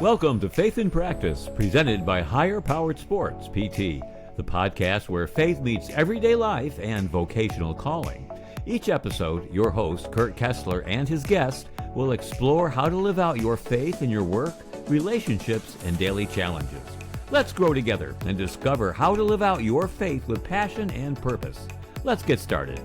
Welcome to Faith in Practice, presented by Higher Powered Sports, PT, the podcast where faith meets everyday life and vocational calling. Each episode, your host, Kurt Kessler, and his guest will explore how to live out your faith in your work, relationships, and daily challenges. Let's grow together and discover how to live out your faith with passion and purpose. Let's get started.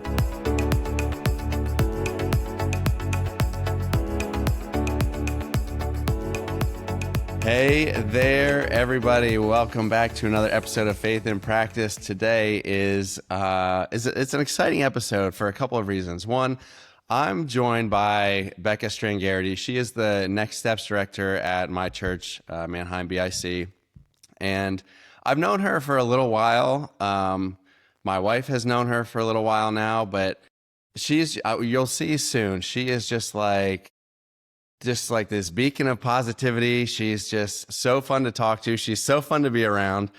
Hey there, everybody. Welcome back to another episode of Faith in Practice. Today it's an exciting episode for a couple of reasons. One, I'm joined by Bekah Strangarity. She is the Next Steps Director at my church, Manheim BIC. And I've known her for a little while. My wife has known her for a little while now, but you'll see soon, she is just like this beacon of positivity. She's just so fun to talk to. She's so fun to be around.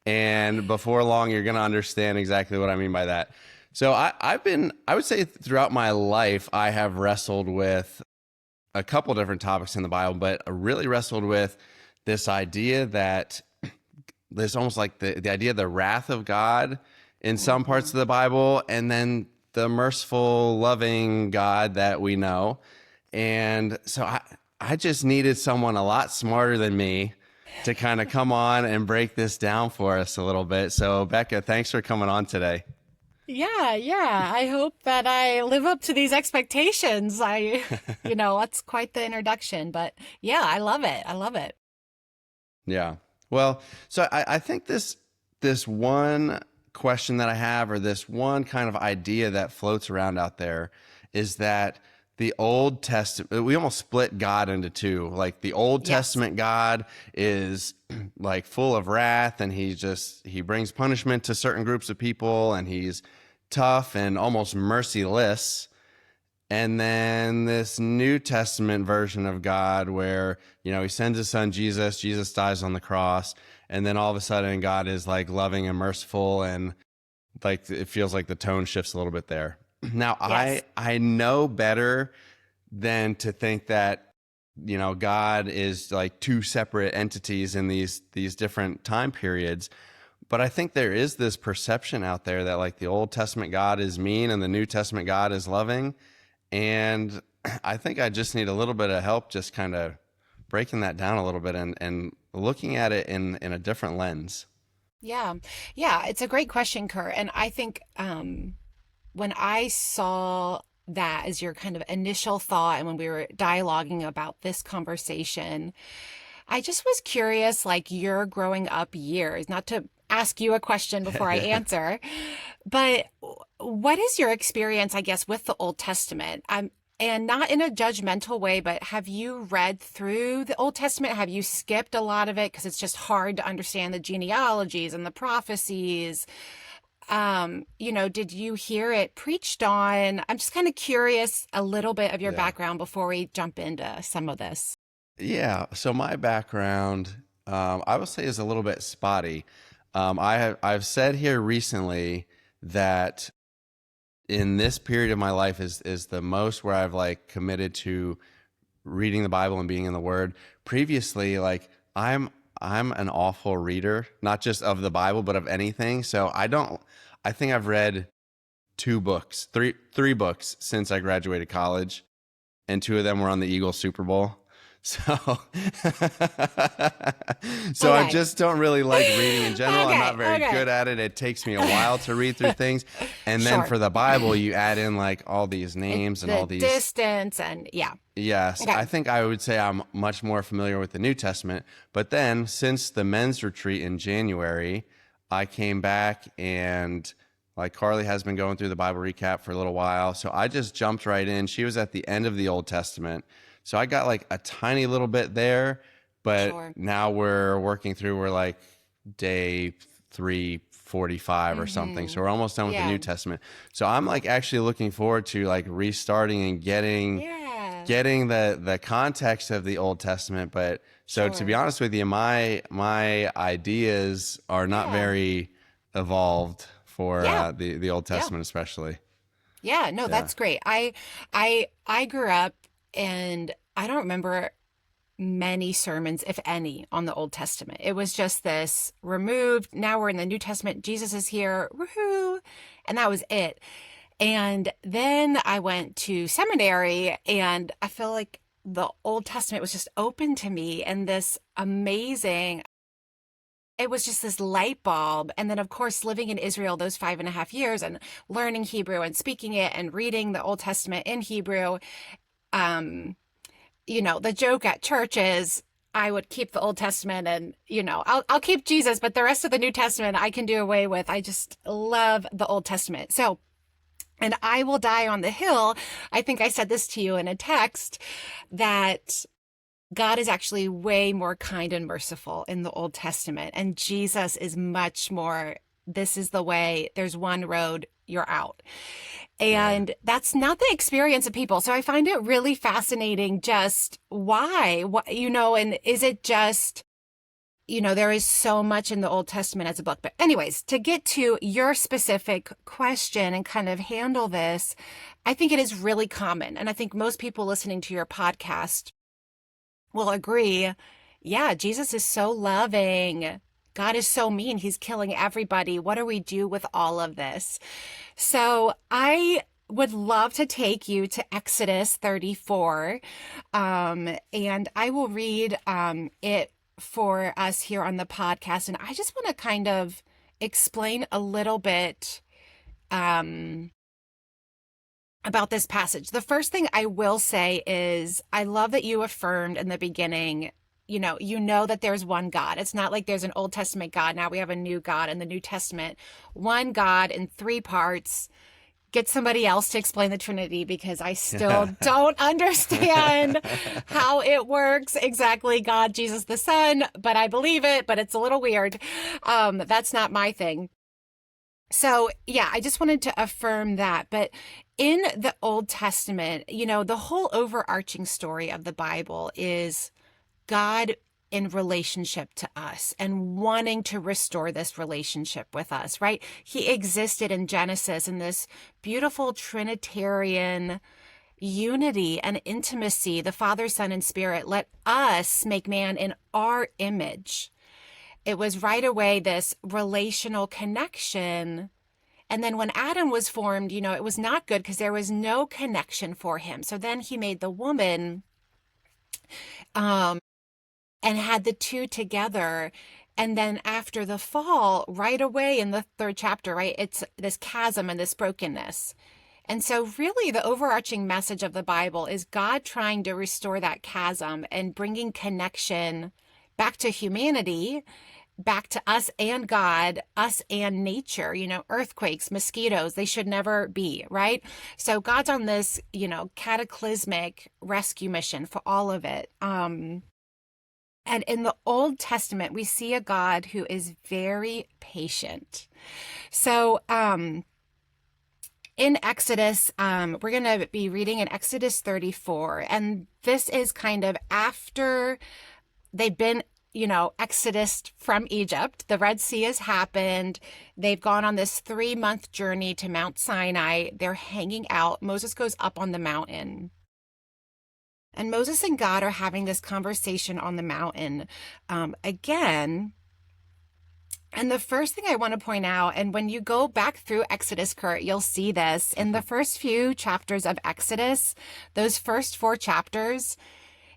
And before long, you're going to understand exactly what I mean by that. So I would say throughout my life, I have wrestled with a couple different topics in the Bible, but I really wrestled with this idea that there's almost like the idea of the wrath of God in some parts of the Bible, and then the merciful, loving God that we know. And so I just needed someone a lot smarter than me to kind of come on and break this down for us a little bit. So Bekah, thanks for coming on today. Yeah. I hope that I live up to these expectations. That's quite the introduction, but yeah, I love it. Yeah. Well, so I think this one question that I have, or this one kind of idea that floats around out there, is that the Old Testament, we almost split God into two. Like the Old Testament God is like full of wrath, and he brings punishment to certain groups of people, and he's tough and almost merciless. And then this New Testament version of God where, he sends his son Jesus dies on the cross, and then all of a sudden God is like loving and merciful, and like it feels like the tone shifts a little bit there. Now, yes. I know better than to think that, God is like two separate entities in these different time periods. But I think there is this perception out there that like the Old Testament God is mean and the New Testament God is loving. And I think I just need a little bit of help just kind of breaking that down a little bit and looking at it in a different lens. Yeah, it's a great question, Kurt. And I think when I saw that as your kind of initial thought, and when we were dialoguing about this conversation, I just was curious, like your growing up years, not to ask you a question before I answer, but what is your experience, I guess, with the Old Testament? And not in a judgmental way, but have you read through the Old Testament? Have you skipped a lot of it because it's just hard to understand the genealogies and the prophecies? Did you hear it preached on? I'm just kind of curious a little bit of your background before we jump into some of this. Yeah. So my background, I would say, is a little bit spotty. I've said here recently that in this period of my life is the most where I've like committed to reading the Bible and being in the Word. Previously, like I'm an awful reader, not just of the Bible, but of anything. So I think I've read three books since I graduated college, and two of them were on the Eagles Super Bowl. So I just don't really like reading in general. I'm not very good at it. It takes me a while to read through things. And then for the Bible, you add in like all these names and all these distance and Yes. Okay. I think I would say I'm much more familiar with the New Testament. But then since the men's retreat in January, I came back, and like Carly has been going through the Bible recap for a little while. So I just jumped right in. She was at the end of the Old Testament. So I got like a tiny little bit there, but now we're like day 345 or something. So we're almost done with the New Testament. So I'm like actually looking forward to like restarting and getting the context of the Old Testament. But so to be honest with you, my ideas are not very evolved for the Old Testament, especially. That's great. I grew up, and I don't remember many sermons, if any, on the Old Testament. It was just this removed. Now we're in the New Testament. Jesus is here. Woohoo. And that was it. And then I went to seminary, and I feel like the Old Testament was just open to me, and this amazing, it was just this light bulb. And then, of course, living in Israel those 5.5 years and learning Hebrew and speaking it and reading the Old Testament in Hebrew. The joke at church is I would keep the Old Testament and, I'll keep Jesus, but the rest of the New Testament I can do away with. I just love the Old Testament. So, and I will die on the hill. I think I said this to you in a text, that God is actually way more kind and merciful in the Old Testament. And Jesus is much more, this is the way, there's one road, you're out. And that's not the experience of people. So I find it really fascinating just why, and is it just, there is so much in the Old Testament as a book. But anyways, to get to your specific question and kind of handle this, I think it is really common. And I think most people listening to your podcast will agree. Yeah, Jesus is so loving. God is so mean. He's killing everybody. What do we do with all of this? So I would love to take you to Exodus 34, and I will read it for us here on the podcast. And I just want to kind of explain a little bit about this passage. The first thing I will say is I love that you affirmed in the beginning, you know that there's one God. It's not like there's an Old Testament God. Now we have a new God in the New Testament. One God in 3 parts. Get somebody else to explain the Trinity, because I still don't understand how it works exactly. God, Jesus, the Son, but I believe it, but it's a little weird. That's not my thing. So yeah, I just wanted to affirm that. But in the Old Testament, the whole overarching story of the Bible is God in relationship to us and wanting to restore this relationship with us, right? He existed in Genesis in this beautiful Trinitarian unity and intimacy, the Father, Son, and Spirit. Let us make man in our image. It was right away this relational connection. And then when Adam was formed, it was not good because there was no connection for him. So then he made the woman, and had the two together. And then after the fall, right away in the 3rd chapter, right, it's this chasm and this brokenness. And so really the overarching message of the Bible is God trying to restore that chasm and bringing connection back to humanity, back to us and God, us and nature, earthquakes, mosquitoes, they should never be, right? So God's on this, cataclysmic rescue mission for all of it. And in the Old Testament, we see a God who is very patient. So in Exodus, we're going to be reading in Exodus 34. And this is kind of after they've been, exodus from Egypt. The Red Sea has happened. They've gone on this 3-month journey to Mount Sinai. They're hanging out. Moses goes up on the mountain. And Moses and God are having this conversation on the mountain again. And the first thing I want to point out, and when you go back through Exodus, Kurt, you'll see this. In the first few chapters of Exodus, those first 4 chapters,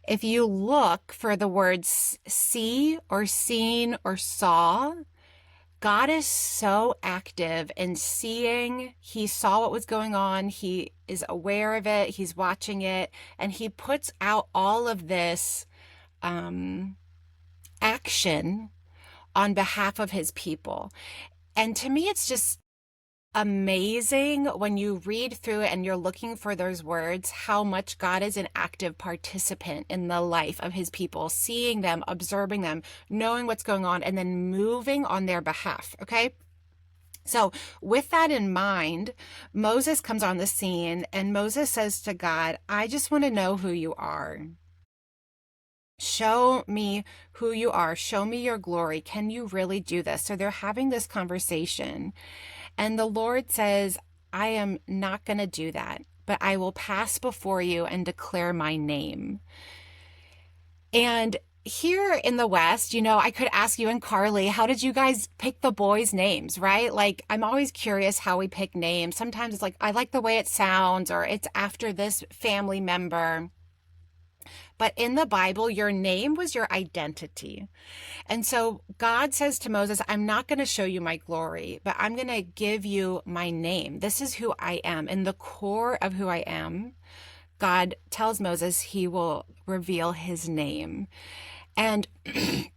if you look for the words see or seen or saw, God is so active in seeing. He saw what was going on. He is aware of it. He's watching it. And he puts out all of this action on behalf of his people. And to me, it's just amazing when you read through it and you're looking for those words, how much God is an active participant in the life of his people, seeing them, observing them, knowing what's going on, and then moving on their behalf. Okay. So with that in mind, Moses comes on the scene and Moses says to God, I just want to know who you are. Show me who you are. Show me your glory. Can you really do this? So they're having this conversation. And the Lord says, I am not going to do that, but I will pass before you and declare my name. And here in the West, I could ask you and Carly, how did you guys pick the boys' names, right? Like, I'm always curious how we pick names. Sometimes it's like, I like the way it sounds, or it's after this family member. But in the Bible, your name was your identity. And so God says to Moses, I'm not going to show you my glory, but I'm going to give you my name. This is who I am. In the core of who I am, God tells Moses he will reveal his name. And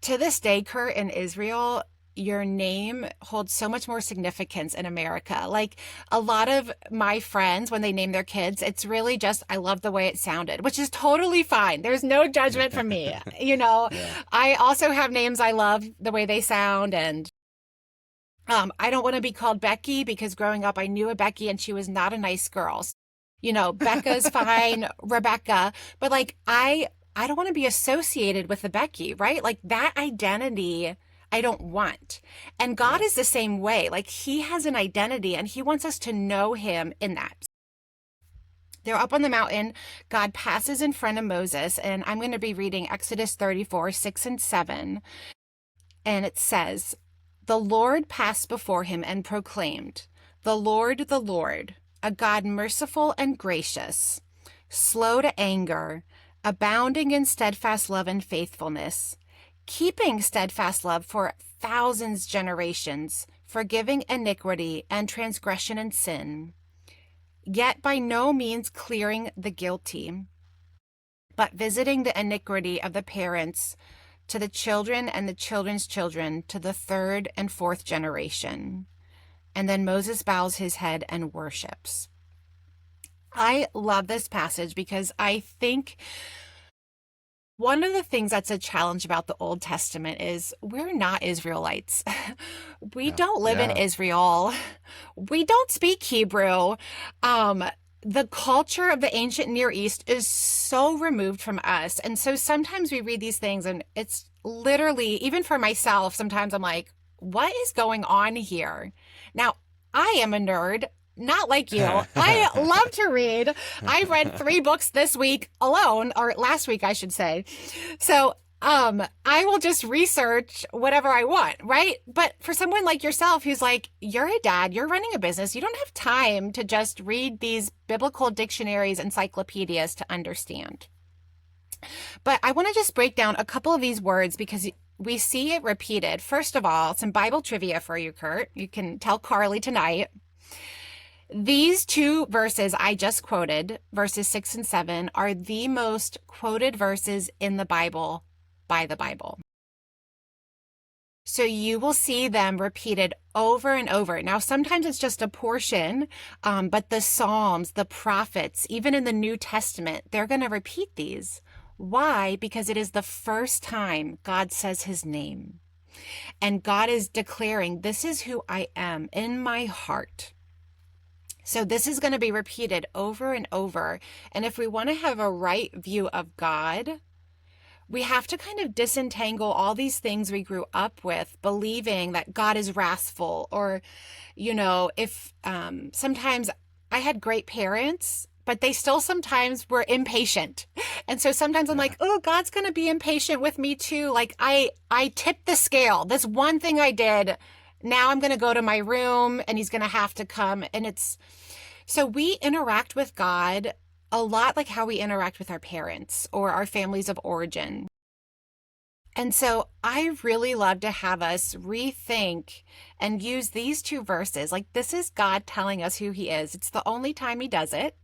to this day, Kurt, in Israel, your name holds so much more significance in America. Like a lot of my friends, when they name their kids, it's really just, I love the way it sounded, which is totally fine. There's no judgment from me. Yeah. I also have names I love the way they sound. And I don't want to be called Becky because growing up, I knew a Becky and she was not a nice girl. Becca's fine, Rebecca, but like, I don't want to be associated with the Becky, right? Like that identity I don't want. And God is the same way. Like he has an identity and he wants us to know him in that. They're up on the mountain. God passes in front of Moses, and I'm going to be reading Exodus 34, 6 and 7. And it says, the Lord passed before him and proclaimed, the Lord, a God merciful and gracious, slow to anger, abounding in steadfast love and faithfulness, keeping steadfast love for thousands generations, forgiving iniquity and transgression and sin, yet by no means clearing the guilty, but visiting the iniquity of the parents to the children and the children's children to the third and fourth generation. And then Moses bows his head and worships. I love this passage because I think one of the things that's a challenge about the Old Testament is we're not Israelites. We don't live in Israel. We don't speak Hebrew. The culture of the ancient Near East is so removed from us. And so sometimes we read these things and it's literally, even for myself, sometimes I'm like, what is going on here? Now, I am a nerd. Not like you. I love to read. I read 3 books this week alone, or last week, I should say. So, I will just research whatever I want, right? But for someone like yourself, who's like, you're a dad, you're running a business, you don't have time to just read these biblical dictionaries, encyclopedias to understand. But I want to just break down a couple of these words because we see it repeated. First of all, some Bible trivia for you, Kurt. You can tell Carly tonight. These 2 verses I just quoted, verses 6 and 7, are the most quoted verses in the Bible by the Bible. So you will see them repeated over and over. Now, sometimes it's just a portion, but the Psalms, the prophets, even in the New Testament, they're going to repeat these. Why? Because it is the first time God says his name. And God is declaring, this is who I am in my heart. So this is going to be repeated over and over. And if we want to have a right view of God, we have to kind of disentangle all these things we grew up with, believing that God is wrathful, or, if sometimes I had great parents, but they still sometimes were impatient. And so sometimes I'm like, oh, God's going to be impatient with me too. Like I tipped the scale. This one thing I did, now I'm going to go to my room and he's going to have to come. And so we interact with God a lot like how we interact with our parents or our families of origin. And so I really love to have us rethink and use these 2 verses. Like this is God telling us who he is. It's the only time he does it.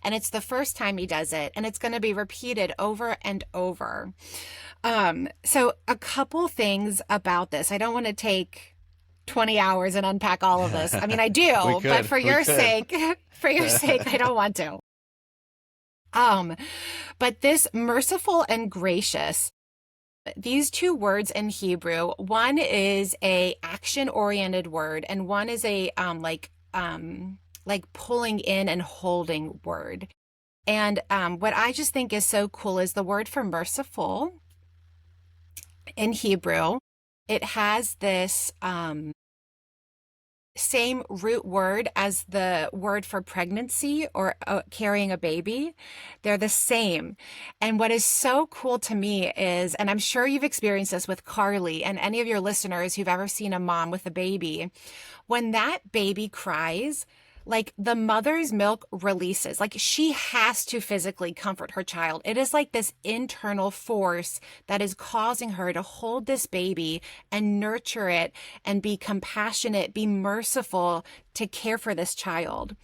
And it's the first time he does it. And it's going to be repeated over and over. So a couple things about this. I don't want to take 20 hours and unpack all of this. I mean, I do, but for your sake, I don't want to. But this merciful and gracious, these 2 words in Hebrew, one is a action-oriented word, and one is a like pulling in and holding word. And what I just think is so cool is the word for merciful in Hebrew. It has this same root word as the word for pregnancy or carrying a baby. They're the same. And what is so cool to me is, and I'm sure you've experienced this with Carly and any of your listeners who've ever seen a mom with a baby, when that baby cries, like the mother's milk releases, like she has to physically comfort her child. It is like this internal force that is causing her to hold this baby and nurture it and be compassionate, be merciful to care for this child.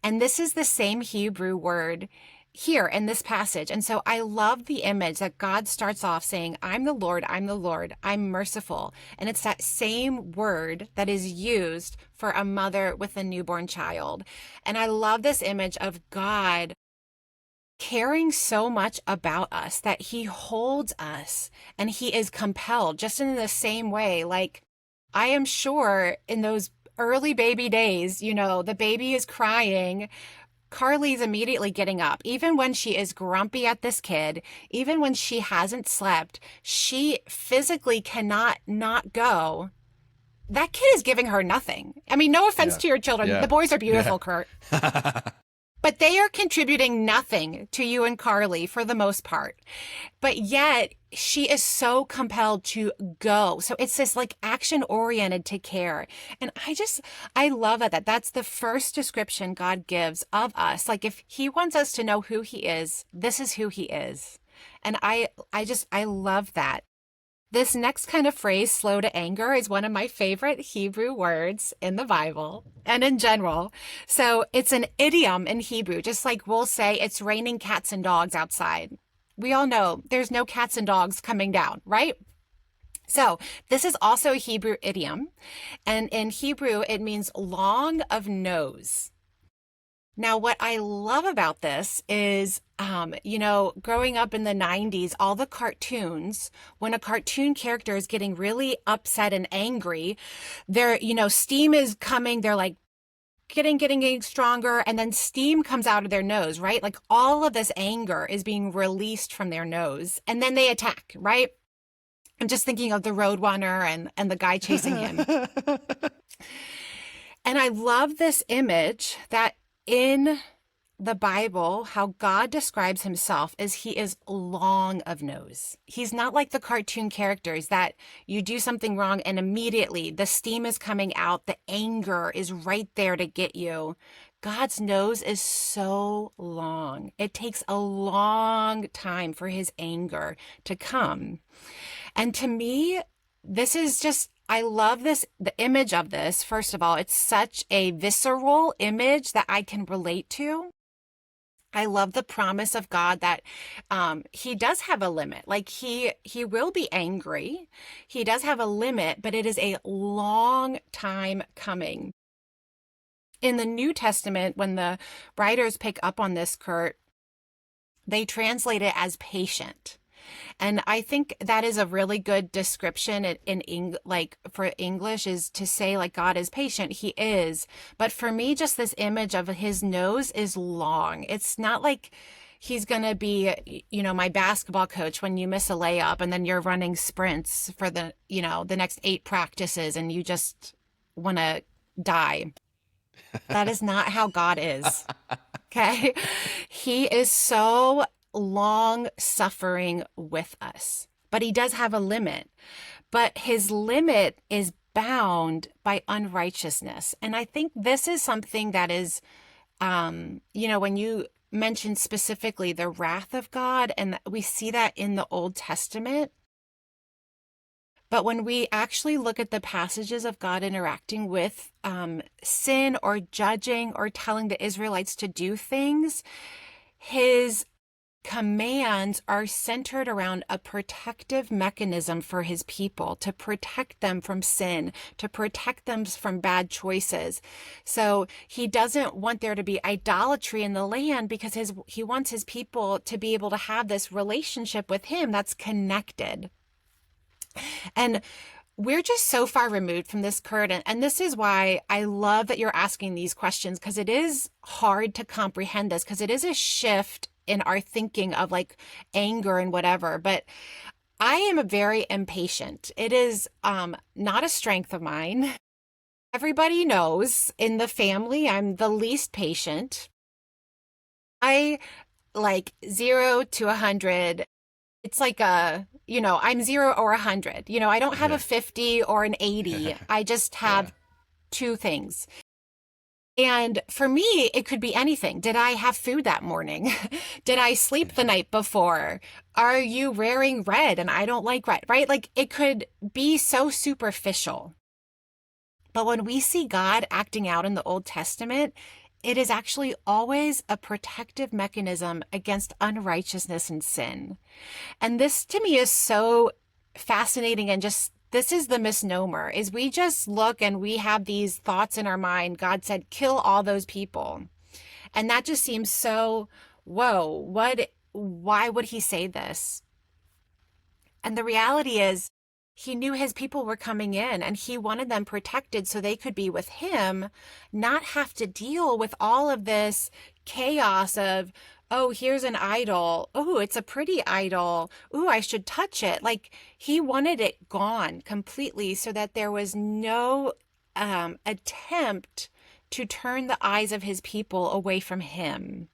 And this is the same Hebrew word here in this passage. And so I love the image that God starts off saying, I'm the Lord, I'm merciful. And it's that same word that is used for a mother with a newborn child. And I love this image of God caring so much about us that he holds us and he is compelled, just in the same way. Like, I am sure in those early baby days, the baby is crying, Carly's immediately getting up. Even when she is grumpy at this kid, even when she hasn't slept, she physically cannot not go. That kid is giving her nothing. I mean, no offense to your children. The boys are beautiful, Kurt. But they are contributing nothing to you and Carly for the most part. But yet she is so compelled to go. So it's this like action oriented to care. And I love that. That's the first description God gives of us. Like if he wants us to know who he is, this is who he is. And I love that. This next kind of phrase, slow to anger, is one of my favorite Hebrew words in the Bible and in general. So it's an idiom in Hebrew, just like we'll say it's raining cats and dogs outside. We all know there's no cats and dogs coming down, right? So this is also a Hebrew idiom. And in Hebrew, it means long of nose. Now, what I love about this is, growing up in the 90s, all the cartoons, when a cartoon character is getting really upset and angry, steam is coming, they're like getting stronger, and then steam comes out of their nose, right? Like all of this anger is being released from their nose, and then they attack, right? I'm just thinking of the Roadrunner and the guy chasing him. And I love this image that in the Bible, how God describes himself is he is long of nose. He's not like the cartoon characters that you do something wrong and immediately the steam is coming out. The anger is right there to get you. God's nose is so long. It takes a long time for his anger to come. And to me, this is just, I love this, the image of this. First of all, it's such a visceral image that I can relate to. I love the promise of God that he does have a limit. Like he will be angry. He does have a limit, but it is a long time coming. In the New Testament, when the writers pick up on this, Kurt, they translate it as patient. And I think that is a really good description for English, is to say like God is patient. He is. But for me, just this image of his nose is long. It's not like he's going to be, my basketball coach when you miss a layup and then you're running sprints for the next 8 practices and you just want to die. That is not how God is. Okay. He is so long suffering with us, but he does have a limit, but his limit is bound by unrighteousness. And I think this is something that is, when you mention specifically the wrath of God, and we see that in the Old Testament. But when we actually look at the passages of God interacting with sin or judging or telling the Israelites to do things, his commands are centered around a protective mechanism for his people, to protect them from sin, to protect them from bad choices. So he doesn't want there to be idolatry in the land because he wants his people to be able to have this relationship with him that's connected. And we're just so far removed from this, Kurt. And this is why I love that you're asking these questions, because it is hard to comprehend this, because it is a shift in our thinking of like anger and whatever. But I am very impatient. It is not a strength of mine. everybody knows in the family, I'm the least patient. I like 0 to 100. It's like I'm 0 or 100. I don't have a 50 or an 80. I just have two things. And for me, it could be anything. Did I have food that morning? Did I sleep the night before? Are you wearing red and I don't like red, right? Like it could be so superficial. But when we see God acting out in the Old Testament, it is actually always a protective mechanism against unrighteousness and sin. And this to me is so fascinating, and just this is the misnomer, is we just look and we have these thoughts in our mind. God said, kill all those people. And that just seems so, whoa, why would he say this? And the reality is he knew his people were coming in and he wanted them protected so they could be with him, not have to deal with all of this chaos of, oh, here's an idol. Oh, it's a pretty idol. Oh, I should touch it. Like he wanted it gone completely so that there was no attempt to turn the eyes of his people away from him.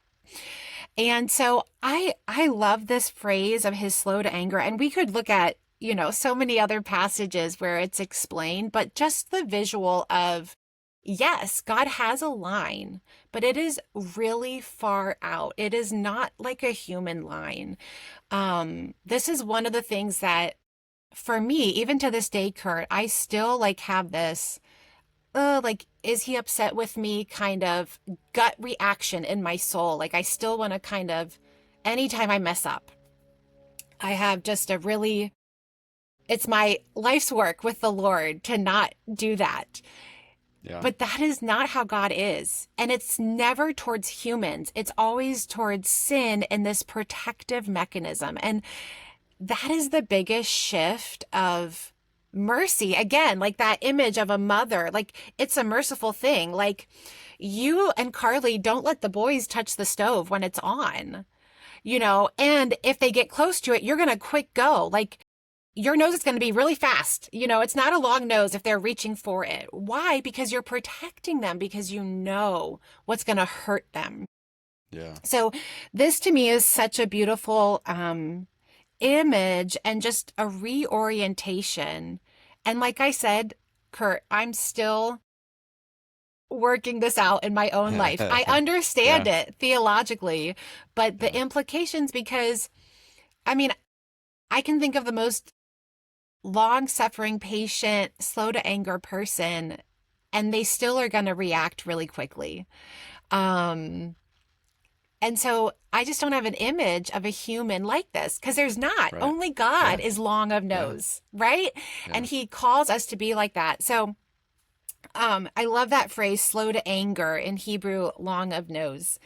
And so I love this phrase of his slow to anger. And we could look at, so many other passages where it's explained, but just the visual of, yes, God has a line, but it is really far out. It is not like a human line. This is one of the things that for me, even to this day, Kurt, I still have this, is he upset with me kind of gut reaction in my soul? Like I still want to kind of, anytime I mess up, I have just it's my life's work with the Lord to not do that. Yeah. But that is not how God is. And it's never towards humans. It's always towards sin and this protective mechanism. And that is the biggest shift of mercy. Again, like that image of a mother, like it's a merciful thing. Like you and Carly don't let the boys touch the stove when it's on, and if they get close to it, you're going to quick go. Like your nose is going to be really fast. It's not a long nose if they're reaching for it. Why? Because you're protecting them, because you know what's going to hurt them. Yeah. So this to me is such a beautiful image and just a reorientation. And like I said, Kurt, I'm still working this out in my own life. I understand it theologically, but the implications, because I can think of the most long-suffering, patient, slow to anger person, and they still are going to react really quickly. And so I just don't have an image of a human like this, because there's not. Right. Only God is long of nose, right? Yeah. And he calls us to be like that. So I love that phrase, slow to anger, in Hebrew, long of nose.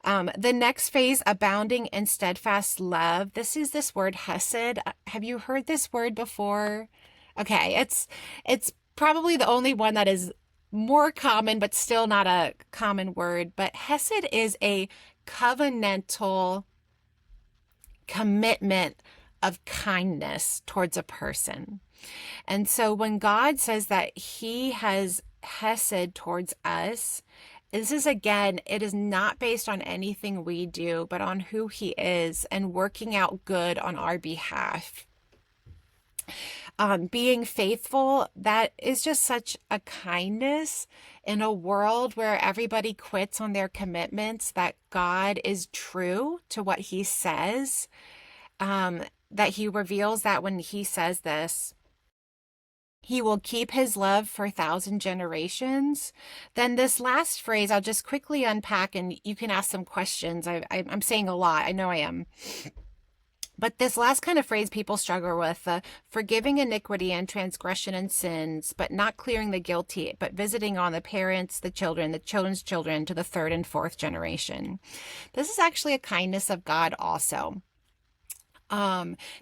The next phrase, abounding in steadfast love. This is this word hesed. Have you heard this word before? Okay, it's probably the only one that is more common, but still not a common word. But hesed is a covenantal commitment of kindness towards a person. And so when God says that he has hesed towards us, this is, again, it is not based on anything we do, but on who he is and working out good on our behalf. Being faithful, that is just such a kindness in a world where everybody quits on their commitments, that God is true to what he says, that he reveals that when he says this, he will keep his love for 1,000 generations. Then this last phrase, I'll just quickly unpack and you can ask some questions. I'm saying a lot. I know I am. But this last kind of phrase people struggle with, forgiving iniquity and transgression and sins, but not clearing the guilty, but visiting on the parents, the children, the children's children to the 3rd and 4th generation. This is actually a kindness of God also.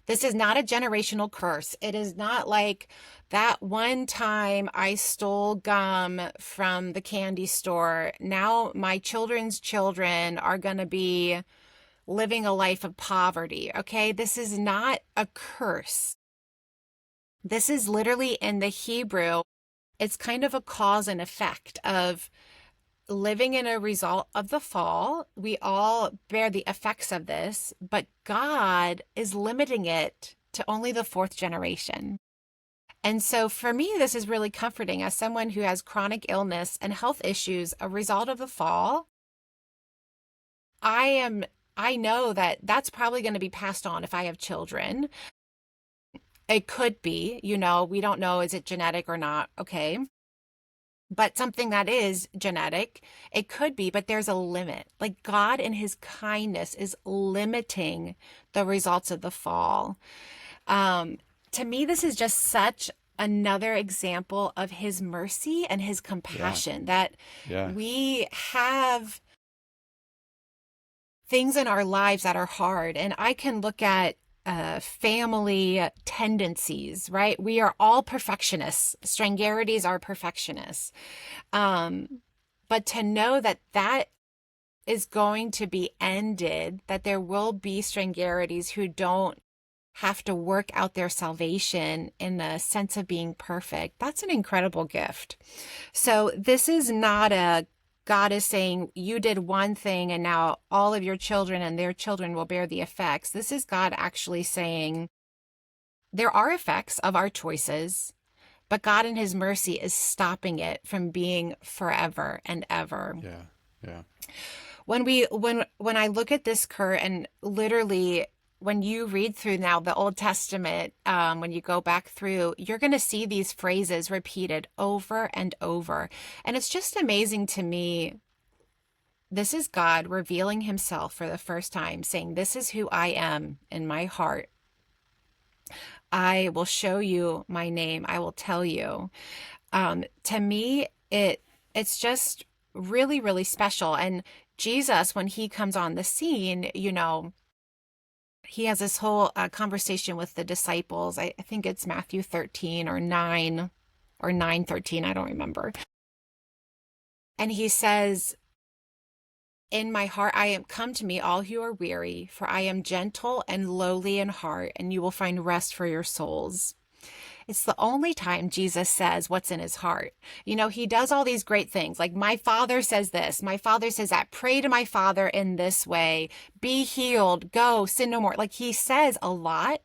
This is not a generational curse. It is not like that one time I stole gum from the candy store. Now my children's children are going to be living a life of poverty. Okay. This is not a curse. This is literally in the Hebrew It's kind of a cause and effect of living in a result of the fall. We all bear the effects of this, but God is limiting it to only the fourth generation. And so for me, this is really comforting as someone who has chronic illness and health issues, a result of the fall. I know that that's probably going to be passed on if I have children. It could be, we don't know, is it genetic or not? Okay. But something that is genetic, it could be, but there's a limit. Like God in his kindness is limiting the results of the fall. To me, this is just such another example of his mercy and his compassion that we have things in our lives that are hard. And I can look at family tendencies, right? We are all perfectionists. Strangarities are perfectionists. But to know that that is going to be ended, that there will be Strangarities who don't have to work out their salvation in the sense of being perfect, that's an incredible gift. So this is not a God is saying you did one thing and now all of your children and their children will bear the effects. This is God actually saying there are effects of our choices, but God in his mercy is stopping it from being forever and ever. Yeah. When I look at this, Kurt, and literally when you read through now the Old Testament, when you go back through, you're going to see these phrases repeated over and over. And it's just amazing to me. This is God revealing himself for the first time, saying, this is who I am in my heart. I will show you my name. I will tell you. To me, it's just really, really special. And Jesus, when he comes on the scene, he has this whole conversation with the disciples. I think it's Matthew 13 or 9 or 9:13. I don't remember. And he says, in my heart, I am come to me, all who are weary, for I am gentle and lowly in heart, and you will find rest for your souls. It's the only time Jesus says what's in his heart. He does all these great things. Like, my Father says this, my Father says that, pray to my Father in this way, be healed, go, sin no more. Like, he says a lot,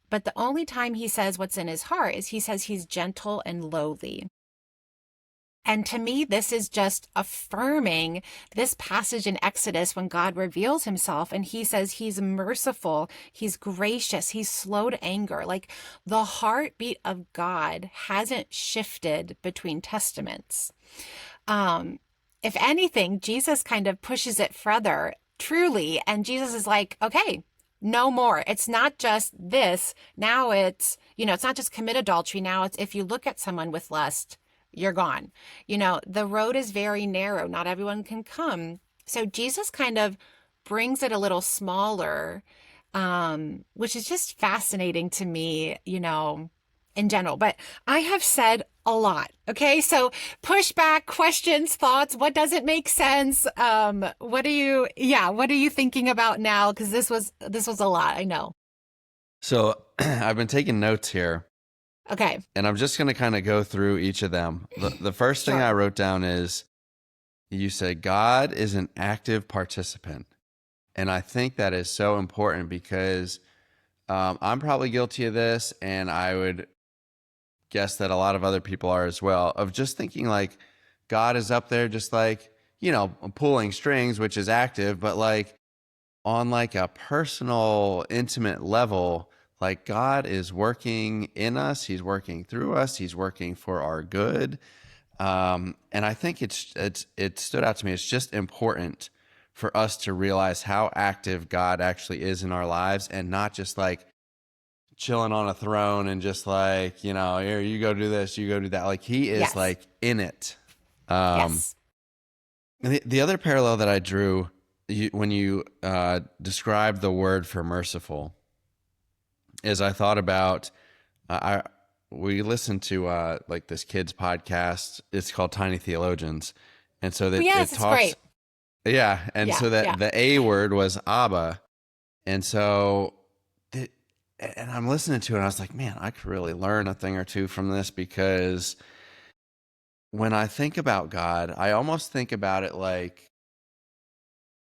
but the only time he says what's in his heart is he says he's gentle and lowly. And to me, this is just affirming this passage in Exodus when God reveals himself and he says he's merciful, he's gracious, he's slow to anger. Like, the heartbeat of God hasn't shifted between testaments. If anything, Jesus kind of pushes it further, truly. And Jesus is like, okay, no more. It's not just this. Now it's not just commit adultery. Now it's if you look at someone with lust, you're gone. The road is very narrow. Not everyone can come. So Jesus kind of brings it a little smaller, which is just fascinating to me, in general. But I have said a lot. Okay. So pushback, questions, thoughts. What doesn't make sense? What are you thinking about now? Because this was a lot. I know. So I've been taking notes here. Okay. And I'm just going to kind of go through each of them. The first thing I wrote down is you said God is an active participant. And I think that is so important because I'm probably guilty of this, and I would guess that a lot of other people are as well, of just thinking like God is up there just like, pulling strings, which is active, but like on like a personal, intimate level, like God is working in us, he's working through us, he's working for our good. And I think it stood out to me. It's just important for us to realize how active God actually is in our lives, and not just like chilling on a throne and just like, here, you go do this, you go do that. Like, he is like in it. Yes. The other parallel that I drew when you described the word for merciful is I thought about, we listened to like this kids podcast. It's called Tiny Theologians. And so that it talks, it's great. Yeah. And so that the A word was Abba. And so, and I'm listening to it and I was like, man, I could really learn a thing or two from this, because when I think about God, I almost think about it like,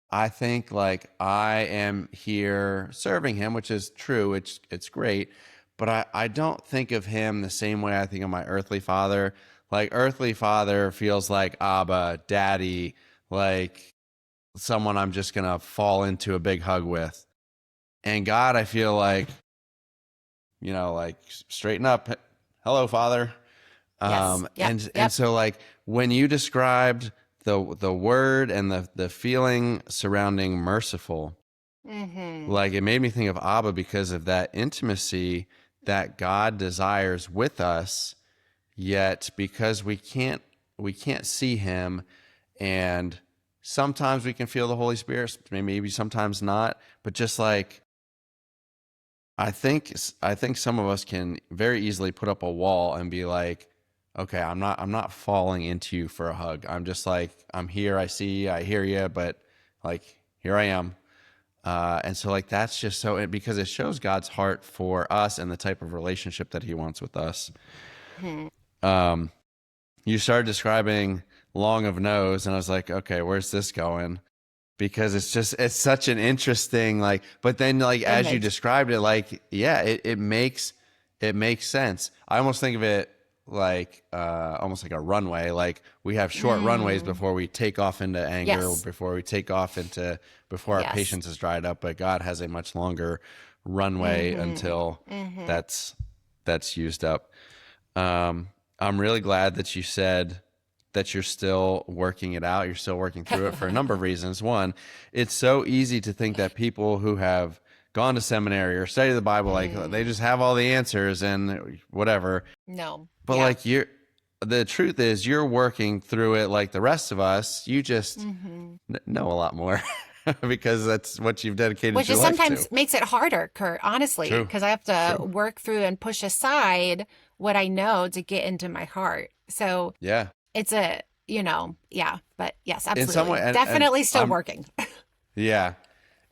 I think like I am here serving him, which is true. It's great. But I don't think of him the same way I think of my earthly father. Like earthly father feels like Abba, daddy, like someone I'm just going to fall into a big hug with. And God, I feel like, like straighten up. Hello, Father. Yes. Yep. And Yep. so like when you described the word and the feeling surrounding merciful, like it made me think of Abba because of that intimacy that God desires with us, yet because we can't see him, and sometimes we can feel the Holy Spirit, maybe sometimes not, but just like I think some of us can very easily put up a wall and be like, okay, I'm not falling into you for a hug. I'm just like, I'm here, I see you, I hear you, but like here I am. And so like that's just so, because it shows God's heart for us and the type of relationship that he wants with us. You started describing long of nose, and I was like, okay, where's this going? Because it's such an interesting, like, but then like as you described it, like, yeah, it makes sense. I almost think of it like almost like a runway. Like we have short runways before we take off into anger, Yes. before our patience is dried up, but God has a much longer runway until that's used up. I'm really glad that you said that you're still working it out. You're still working through it for a number of reasons. One, it's so easy to think that people who have gone to seminary or studied the Bible, like they just have all the answers and whatever. No. But like the truth is you're working through it like the rest of us. You just know a lot more because that's what you've dedicated Which your is life sometimes to. makes it harder, Kurt, honestly, True. because I have to work through and push aside what I know to get into my heart. So Yeah. it's but yes, In some absolutely. way, Definitely still I'm working. yeah.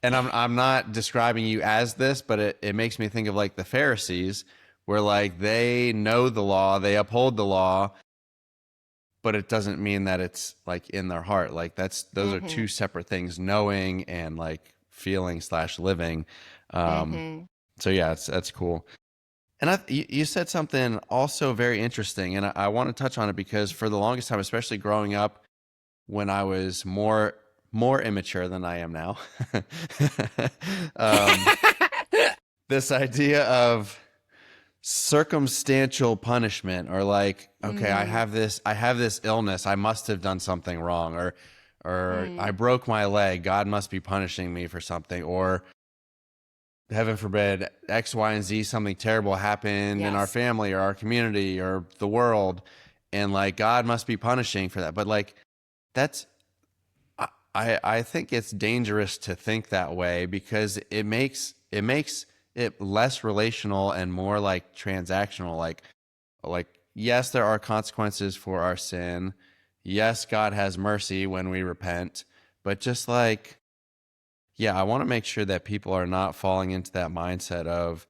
And I'm not describing you as this, but it makes me think of like the Pharisees, where like they know the law, they uphold the law, but it doesn't mean that it's like in their heart. Like those are two separate things, knowing and like feeling / living. So yeah, that's cool. And you said something also very interesting, and I want to touch on it because for the longest time, especially growing up when I was more immature than I am now, this idea of circumstantial punishment, or like, okay, I have this illness, I must have done something wrong, or I broke my leg, God must be punishing me for something, or heaven forbid, X, Y, and Z, something terrible happened in our family or our community or the world, and like God must be punishing for that. But like that's I think it's dangerous to think that way, because it makes it less relational and more like transactional. Like yes, there are consequences for our sin. Yes, God has mercy when we repent, but just like, yeah, I want to make sure that people are not falling into that mindset of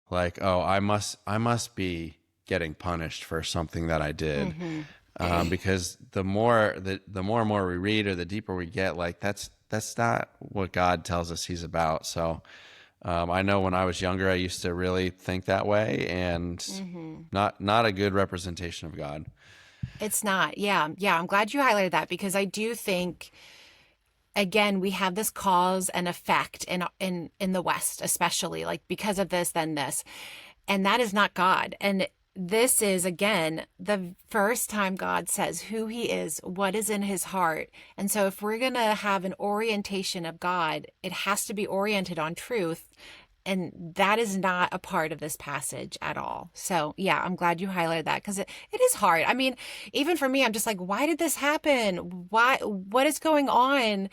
like, oh, I must be getting punished for something that I did. Because the more and more we read, or the deeper we get, like that's not what God tells us he's about. So I know when I was younger, I used to really think that way, and not a good representation of God. It's not. Yeah. I'm glad you highlighted that, because I do think, again, we have this cause and effect in the West, especially, like, because of this, then this, and that is not God. And this is, again, the first time God says who he is, what is in his heart. And so if we're going to have an orientation of God, it has to be oriented on truth. And that is not a part of this passage at all. So yeah, I'm glad you highlighted that, because it is hard. I mean, even for me, I'm just like, why did this happen? What is going on?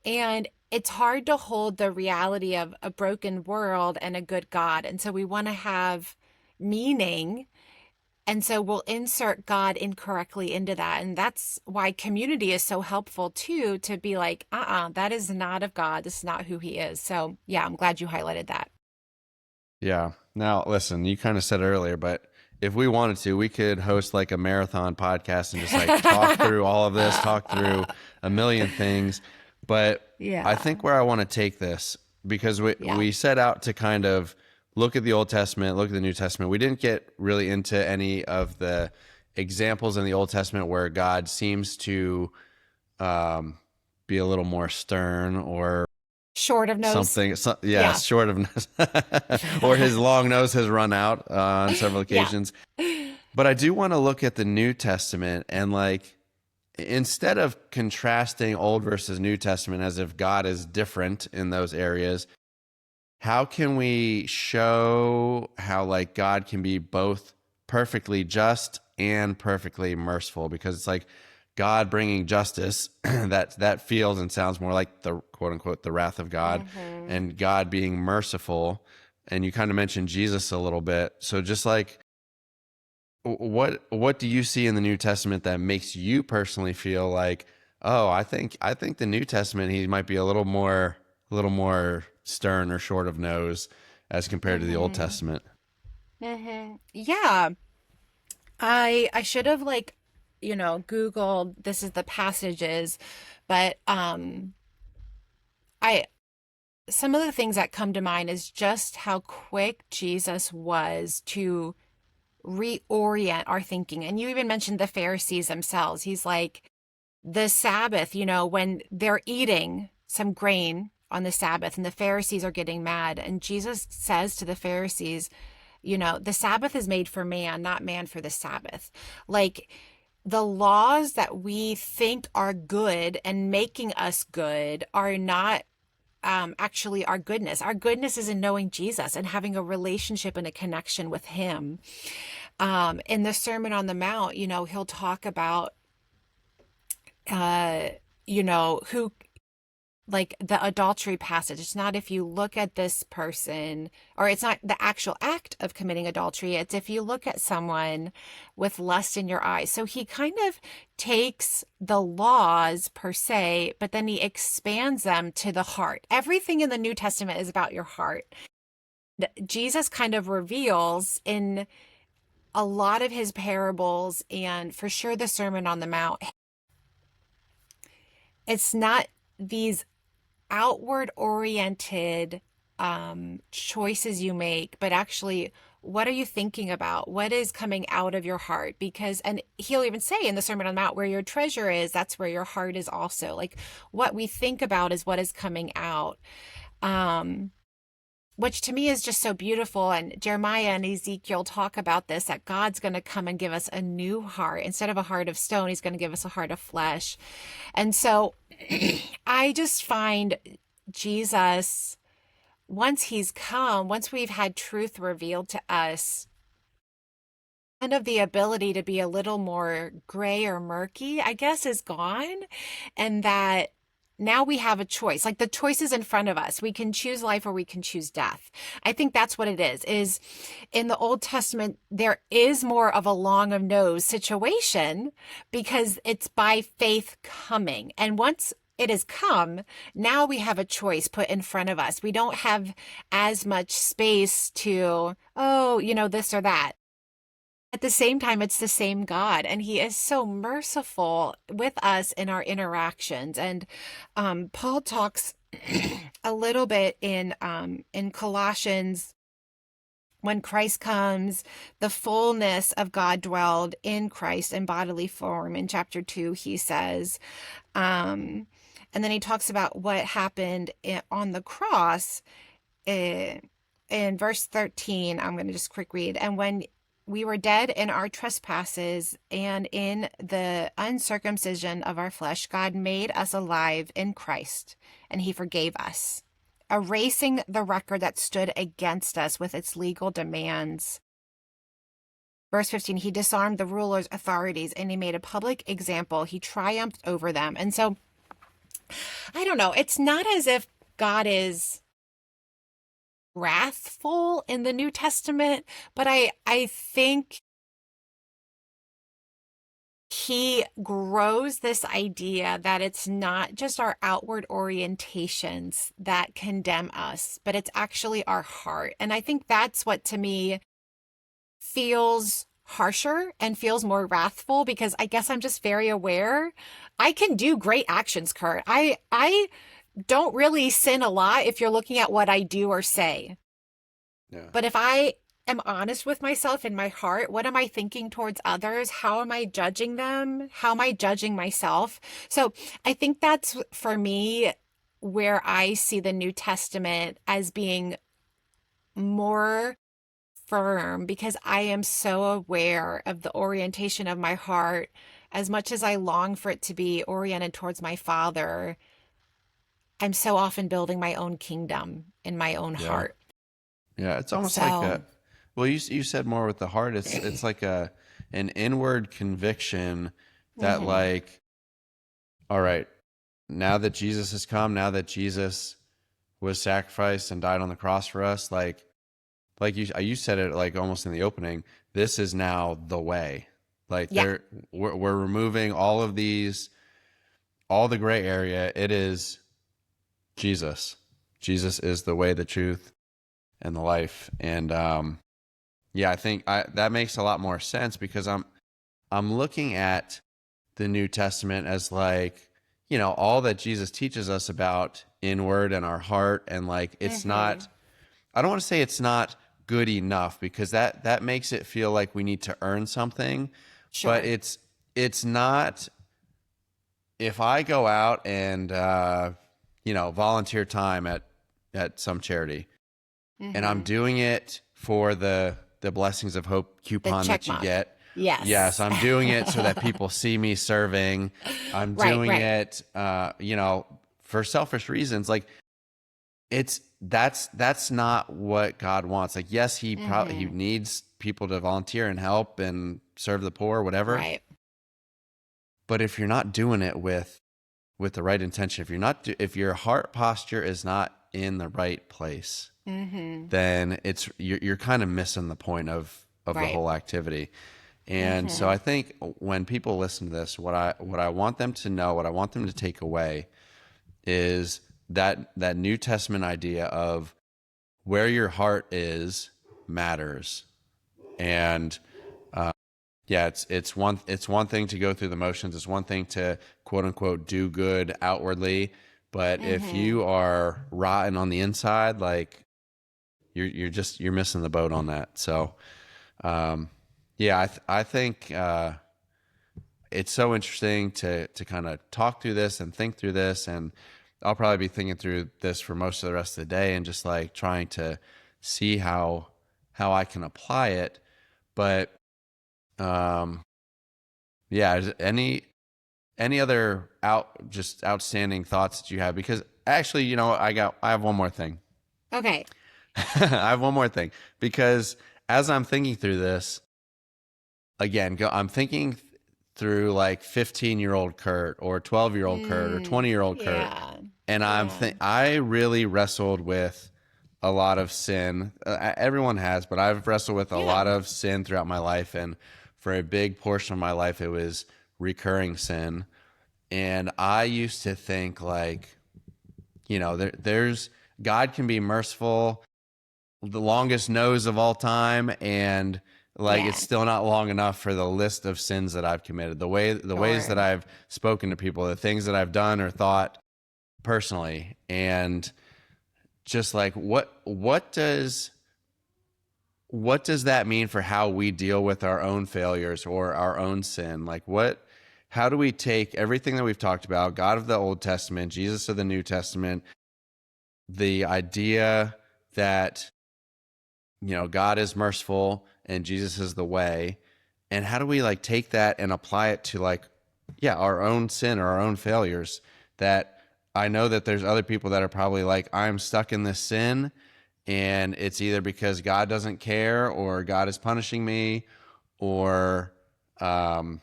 And it's hard to hold the reality of a broken world and a good God. And so we want to have meaning. And so we'll insert God incorrectly into that. And that's why community is so helpful too, to be like, that is not of God. This is not who he is. So yeah, I'm glad you highlighted that. Yeah. Now, listen, you kind of said it earlier, but if we wanted to, we could host like a marathon podcast and just like talk through all of this, talk through a million things. But Yeah. I think where I want to take this, because we set out to kind of look at the Old Testament, look at the New Testament. We didn't get really into any of the examples in the Old Testament where God seems to be a little more stern or short of nose. Short of nose. Or his long nose has run out on several occasions. Yeah. But I do want to look at the New Testament and like, instead of contrasting Old versus New Testament as if God is different in those areas, how can we show how like God can be both perfectly just and perfectly merciful? Because it's like God bringing justice, that feels and sounds more like the quote unquote the wrath of God, and God being merciful. And you kind of mentioned Jesus a little bit. So just like, what do you see in the New Testament that makes you personally feel like, oh, I think the New Testament, he might be a little more stern or short of nose as compared to the Old Testament? Yeah. I should have like, Googled this is the passages, but some of the things that come to mind is just how quick Jesus was to reorient our thinking. And you even mentioned the Pharisees themselves. He's like, the Sabbath, when they're eating some grain on the Sabbath and the Pharisees are getting mad. And Jesus says to the Pharisees, the Sabbath is made for man, not man for the Sabbath. Like, the laws that we think are good and making us good are not actually our goodness. Our goodness is in knowing Jesus and having a relationship and a connection with him. In the Sermon on the Mount, he'll talk about, who, like the adultery passage. It's not if you look at this person, or it's not the actual act of committing adultery. It's if you look at someone with lust in your eyes. So he kind of takes the laws per se, but then he expands them to the heart. Everything in the New Testament is about your heart. Jesus kind of reveals in a lot of his parables, and for sure the Sermon on the Mount, it's not these outward oriented choices you make, but actually, what are you thinking about? What is coming out of your heart? Because, and he'll even say in the Sermon on the Mount, where your treasure is, that's where your heart is also. Like, what we think about is what is coming out. Which to me is just so beautiful. And Jeremiah and Ezekiel talk about this, that God's going to come and give us a new heart. Instead of a heart of stone, he's going to give us a heart of flesh. And so I just find Jesus, once we've had truth revealed to us, kind of the ability to be a little more gray or murky, I guess, is gone. And that now we have a choice. Like, the choice is in front of us. We can choose life or we can choose death. I think that's what it is in the Old Testament, there is more of a long of nose situation because it's by faith coming. And once it has come, now we have a choice put in front of us. We don't have as much space to, this or that. At the same time, it's the same God, and he is so merciful with us in our interactions. And Paul talks a little bit in Colossians, when Christ comes, the fullness of God dwelled in Christ in bodily form. In chapter 2, he says, and then he talks about what happened on the cross. In verse 13, I'm going to just quick read. And when we were dead in our trespasses and in the uncircumcision of our flesh, God made us alive in Christ, and he forgave us, erasing the record that stood against us with its legal demands. Verse 15, he disarmed the rulers' authorities, and he made a public example. He triumphed over them. And so, I don't know, it's not as if God is wrathful in the New Testament, but I think he grows this idea that it's not just our outward orientations that condemn us, but it's actually our heart. And I think that's what to me feels harsher and feels more wrathful because I guess I'm just very aware. I can do great actions, Kurt. I don't really sin a lot if you're looking at what I do or say. Yeah. But if I am honest with myself in my heart, what am I thinking towards others? How am I judging them? How am I judging myself? So I think that's for me where I see the New Testament as being more firm because I am so aware of the orientation of my heart. As much as I long for it to be oriented towards my Father, I'm so often building my own kingdom in my own Yeah. heart. Yeah. It's almost like So, well, you said more with the heart. It's like an inward conviction that mhm. like, all right, now that Jesus has come, now that Jesus was sacrificed and died on the cross for us, like you said it like almost in the opening, this is now the way. Like Yeah. we're removing all of these, all the gray area. It is Jesus. Jesus is the way, the truth, and the life. And yeah, I think that makes a lot more sense because I'm looking at the New Testament as like, all that Jesus teaches us about inward and our heart, and like it's Mhm. not, I don't want to say it's not good enough because that makes it feel like we need to earn something, but Sure. it's not. If I go out and volunteer time at some charity, and I'm Mhm. doing it for the Blessings of Hope The coupon check that you mark. get. Yes, Yes. I'm doing it so that people see me serving. I'm Right, doing right. it, for selfish reasons. Like that's not what God wants. Like, yes, he Mhm. needs people to volunteer and help and serve the poor, whatever. Right. But if you're not doing it with the right intention, if your heart posture is not in the right place, Mhm. then you're kind of missing the point of the Right. whole activity. And so I Mhm. think when people listen to this, what I want them to know, what I want them to take away is that New Testament idea of where your heart is matters. And yeah, it's one thing to go through the motions. It's one thing to quote unquote do good outwardly, but if Mhm. you are rotten on the inside, like you're missing the boat on that. So, um, yeah, I think it's so interesting to kind of talk through this and think through this, and I'll probably be thinking through this for most of the rest of the day and just like trying to see how I can apply it. But um, yeah, any other just outstanding thoughts that you have? Because actually, I have one more thing. Okay. I have one more thing because as I'm thinking through this, again, I'm thinking through like 15-year-old Kurt or 12-year-old Kurt or Mm, 20-year-old Kurt, yeah. and Yeah. I really wrestled with a lot of sin. Everyone has, but I've wrestled with a Yeah. lot of sin throughout my life, and for a big portion of my life, it was recurring sin. And I used to think like, there's God can be merciful, the longest nose of all time, and like it's Yeah. still not long enough for the list of sins that I've committed, the ways that Sure. I've spoken to people, the things that I've done or thought personally, and just like what does that mean for how we deal with our own failures or our own sin? Like how do we take everything that we've talked about, God of the Old Testament, Jesus of the New Testament, the idea that God is merciful and Jesus is the way, and how do we like take that and apply it to like our own sin or our own failures? That I know that there's other people that are probably like, I'm stuck in this sin, and it's either because God doesn't care or God is punishing me, or um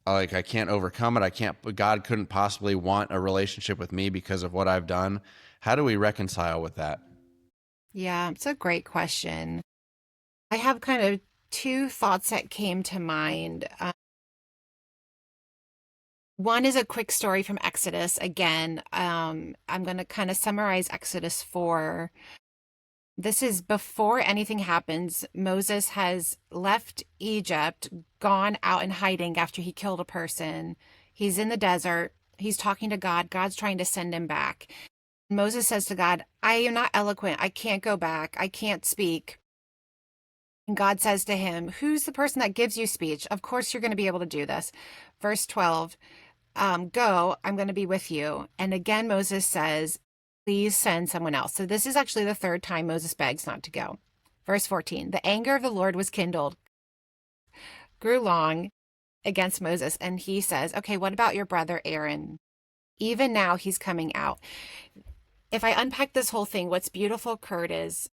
like I can't overcome it. God couldn't possibly want a relationship with me because of what I've done. How do we reconcile with that? Yeah. It's a great question. I have kind of two thoughts that came to mind. One is a quick story from Exodus. Again, I'm going to kind of summarize Exodus 4. This is before anything happens. Moses has left Egypt, gone out in hiding after he killed a person. He's in the desert. He's talking to God. God's trying to send him back. Moses says to God, I am not eloquent. I can't go back. I can't speak. And God says to him, who's the person that gives you speech? Of course, you're going to be able to do this. Verse 12, go, I'm going to be with you. And again, Moses says, please send someone else. So this is actually the third time Moses begs not to go. Verse 14, the anger of the Lord was kindled, grew long against Moses. And he says, okay, what about your brother Aaron? Even now he's coming out. If I unpack this whole thing, what's beautiful, Kurt, is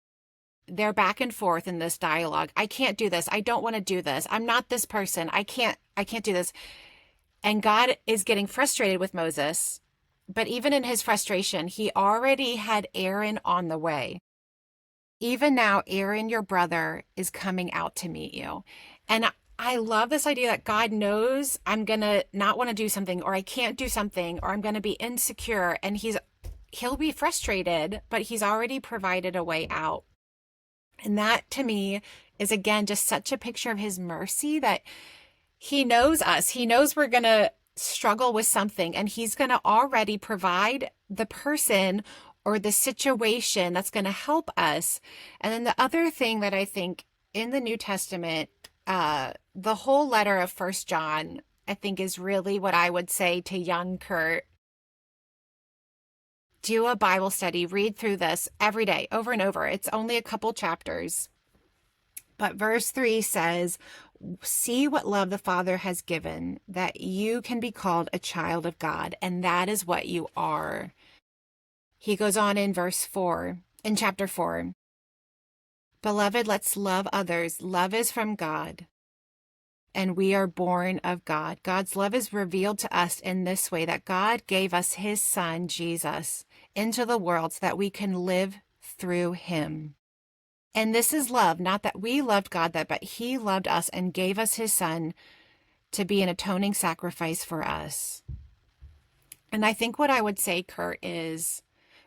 they're back and forth in this dialogue. I can't do this. I don't want to do this. I'm not this person. I can't do this. And God is getting frustrated with Moses. But even in his frustration, he already had Aaron on the way. Even now, Aaron, your brother, is coming out to meet you. And I love this idea that God knows I'm going to not want to do something, or I can't do something, or I'm going to be insecure. And he'll be frustrated, but he's already provided a way out. And that to me is, again, just such a picture of his mercy, that he knows us. He knows we're going to struggle with something, and he's going to already provide the person or the situation that's going to help us. And then the other thing that I think in the New Testament, the whole letter of First John, I think, is really what I would say to young Kurt. Do a Bible study, read through this every day, over and over. It's only a couple chapters. But verse 3 says, see what love the Father has given, that you can be called a child of God, and that is what you are. He goes on in verse 4, in chapter 4, beloved, let's love others. Love is from God, and we are born of God. God's love is revealed to us in this way, that God gave us his son, Jesus, into the world so that we can live through him. And this is love, not that we loved God, but he loved us and gave us his son to be an atoning sacrifice for us. And I think what I would say, Kurt, is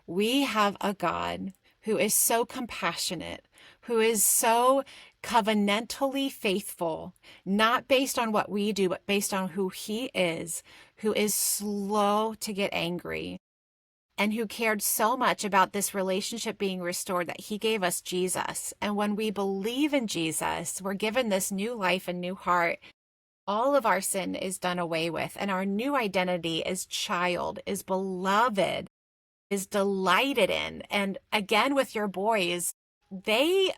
we have a God who is so compassionate, who is so covenantally faithful, not based on what we do, but based on who he is, who is slow to get angry, and who cared so much about this relationship being restored that he gave us Jesus. And when we believe in Jesus, we're given this new life and new heart. All of our sin is done away with, and our new identity is child, is beloved, is delighted in. And again, with your boys, they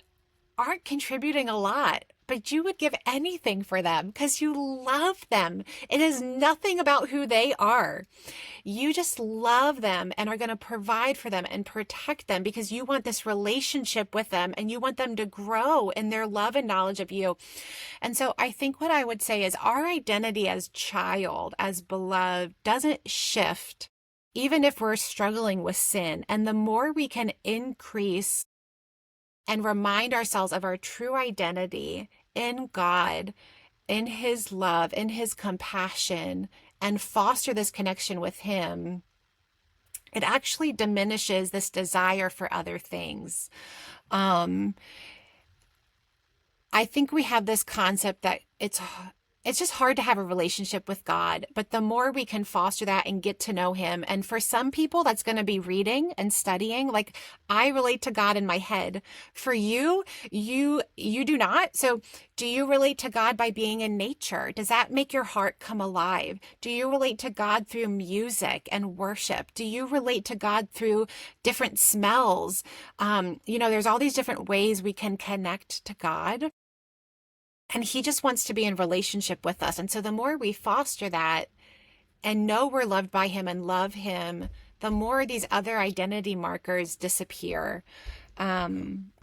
aren't contributing a lot, but you would give anything for them because you love them. It is nothing about who they are. You just love them and are going to provide for them and protect them because you want this relationship with them and you want them to grow in their love and knowledge of you. And so I think what I would say is our identity as child, as beloved, doesn't shift even if we're struggling with sin. And the more we can increase and remind ourselves of our true identity in God, in his love, in his compassion, and foster this connection with him, it actually diminishes this desire for other things. I think we have this concept that it's just hard to have a relationship with God, but the more we can foster that and get to know him. And for some people, that's going to be reading and studying. Like, I relate to God in my head. For you do not. So do you relate to God by being in nature? Does that make your heart come alive? Do you relate to God through music and worship? Do you relate to God through different smells? There's all these different ways we can connect to God. And he just wants to be in relationship with us. And so the more we foster that and know we're loved by him and love him, the more these other identity markers disappear. I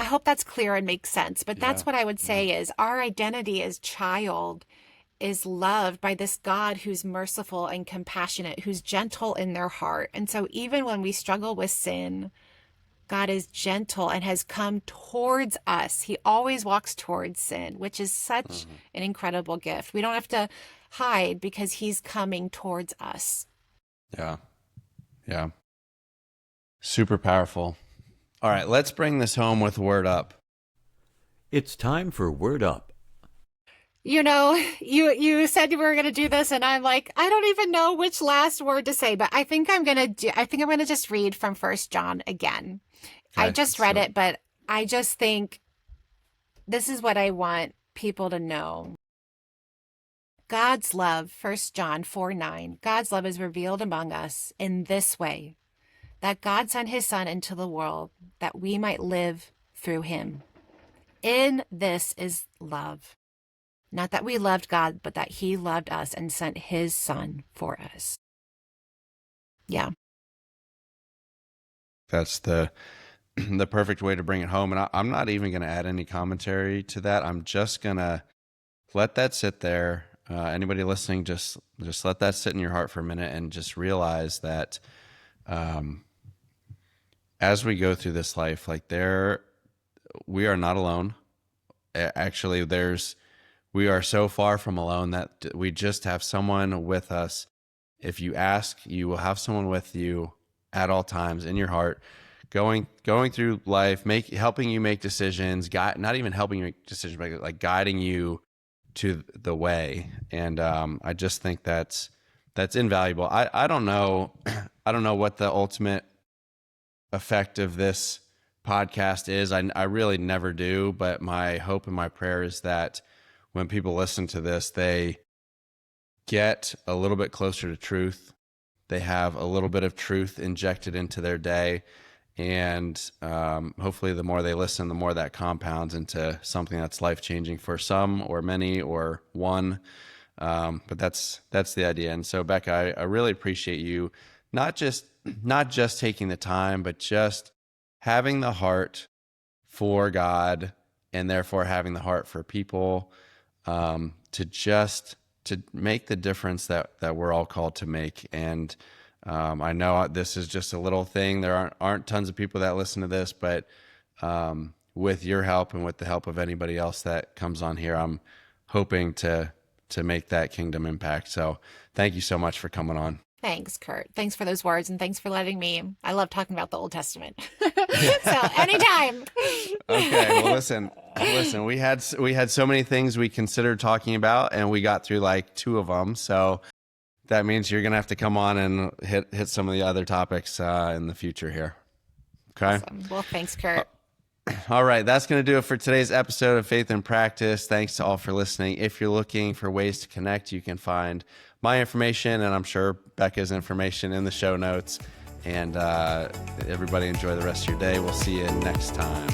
hope that's clear and makes sense. But that's what I would say is our identity as child is loved by this God who's merciful and compassionate, who's gentle in their heart. And so even when we struggle with sin, God is gentle and has come towards us. He always walks towards sin, which is such an incredible gift. We don't have to hide because he's coming towards us. Yeah. Super powerful. All right, let's bring this home with Word Up. It's time for Word Up. You know, you said you were going to do this, and I'm like, I don't even know which last word to say, but I think I'm going to just read from 1 John again. Okay, I just read it, but I just think this is what I want people to know. God's love, 1 John 4:9, God's love is revealed among us in this way, that God sent his Son into the world that we might live through him. In this is love. Not that we loved God, but that he loved us and sent his Son for us. Yeah. That's the perfect way to bring it home. And I'm not even going to add any commentary to that. I'm just going to let that sit there. Anybody listening, just let that sit in your heart for a minute and just realize that as we go through this life, we are not alone. Actually, we are so far from alone that we just have someone with us. If you ask, you will have someone with you at all times in your heart, going through life, helping you make decisions, not even helping you make decisions, but like guiding you to the way. And I just think that's invaluable. I don't know what the ultimate effect of this podcast is. I really never do, but my hope and my prayer is that when people listen to this, they get a little bit closer to truth. They have a little bit of truth injected into their day. And hopefully the more they listen, the more that compounds into something that's life-changing for some or many or one. But that's the idea. And so, Bekah, I really appreciate you not just taking the time, but just having the heart for God and therefore having the heart for people, to make the difference that we're all called to make. And I know this is just a little thing. There aren't tons of people that listen to this, but with your help and with the help of anybody else that comes on here, I'm hoping to make that kingdom impact. So thank you so much for coming on. Thanks, Kurt. Thanks for those words, and thanks for letting me. I love talking about the Old Testament. So anytime. Okay, well, listen. We had so many things we considered talking about, and we got through like 2 of them. So that means you're gonna have to come on and hit some of the other topics in the future here. Okay. Awesome. Well, thanks, Kurt. All right, that's going to do it for today's episode of Faith in Practice. Thanks to all for listening. If you're looking for ways to connect, you can find my information, and I'm sure Bekah's information in the show notes. And everybody enjoy the rest of your day. We'll see you next time.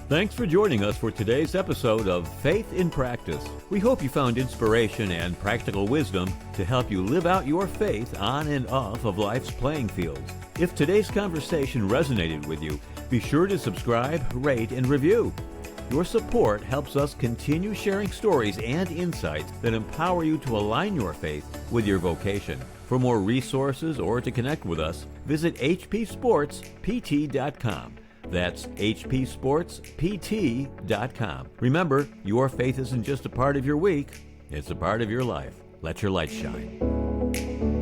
Thanks for joining us for today's episode of Faith in Practice. We hope you found inspiration and practical wisdom to help you live out your faith on and off of life's playing fields. If today's conversation resonated with you, be sure to subscribe, rate, and review. Your support helps us continue sharing stories and insights that empower you to align your faith with your vocation. For more resources or to connect with us, visit hpsportspt.com. That's hpsportspt.com. Remember, your faith isn't just a part of your week, it's a part of your life. Let your light shine.